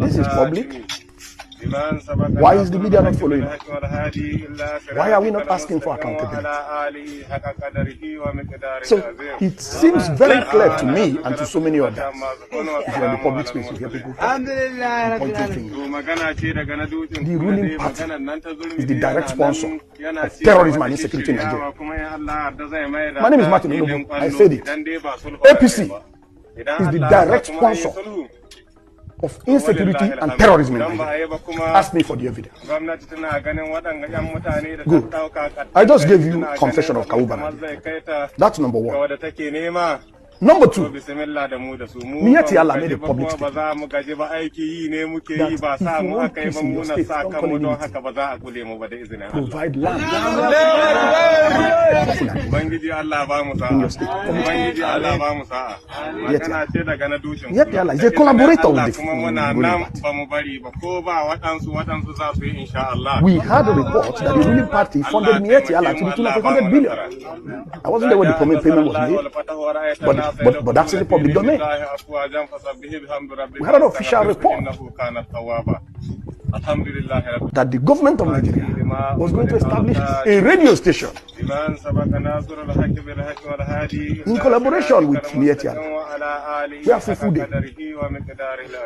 This is public. Why is the media not following us? Why are we not asking for accountability? So it seems very clear to me and to so many others. If you're in the public space, you hear people pointing fingers. The ruling party is the direct sponsor of terrorism and insecurity in Nigeria. My name is Martin Nnamdi. I said it. APC is the direct sponsor of insecurity and terrorism in Nigeria. Ask me for the evidence. Good. I just gave you confession of Kawubana. That's number one. Number two, Miyetti Allah made a public statement that if you want peace in your state, don't call it provide land in your state. Miyetti Allah is a collaborator with the ruling party. We had a report that the ruling party funded Miyetti Allah to the tune of 100 billion. I wasn't there when the payment was made, but that's in the public domain. We had an official report that the government of Nigeria was going to establish a radio station in collaboration with Miyetti Allah, where Fufude,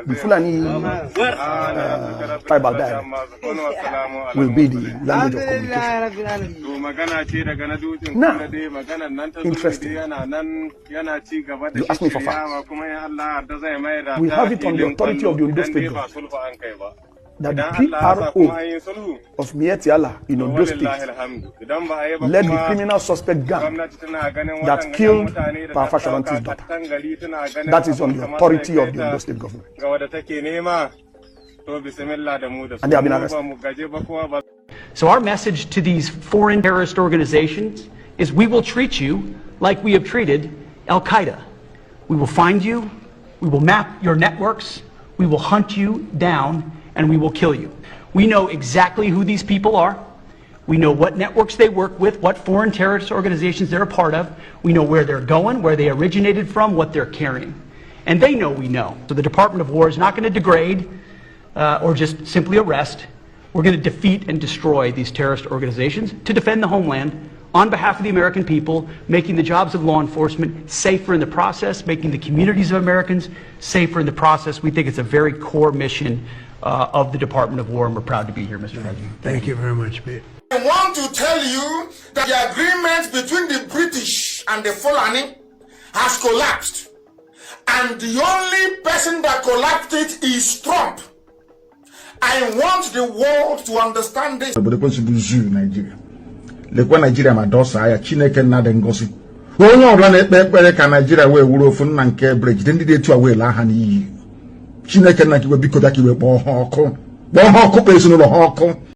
the Fulani tribal dialect, will be the language of communication. Now, interesting. You ask me for facts. We have it on the authority of the Ondo State government that the PRO of Miyetti Allah in Ondo State led the criminal suspect gang that killed Biafra Battle Cry's daughter. That is on the authority of the Ondo State government. And they have been arrested. So our message to these foreign terrorist organizations is we will treat you like we have treated Al-Qaeda. We will find you, we will map your networks, we will hunt you down, and we will kill you. We know exactly who these people are. We know what networks they work with, what foreign terrorist organizations they're a part of. We know where they're going, where they originated from, what they're carrying. And they know we know. So the Department of War is not going to degrade or just simply arrest. We're going to defeat and destroy these terrorist organizations to defend the homeland on behalf of the American people, making the jobs of law enforcement safer in the process, making the communities of Americans safer in the process. We think it's a very core mission of the Department of War, and we're proud to be here, Mr. President. Thank you very much, Pete. I want to tell you that the agreement between the British and the Fulani has collapsed. And the only person that collapsed it is Trump. I want the world to understand this. Lekwa Nigeria madosa ya Chineke na de ngosi onye ọbụla na-ekpe ekpere ka Nigeria wee wuru ofu nna nke bridge ndị dị etu a wee la ha n'iyi Chineke na kiwe biko da kiwe kpọọ ha ọkụ kpọọ ha ọkụ kpọ ezinụlọ ha ọkụ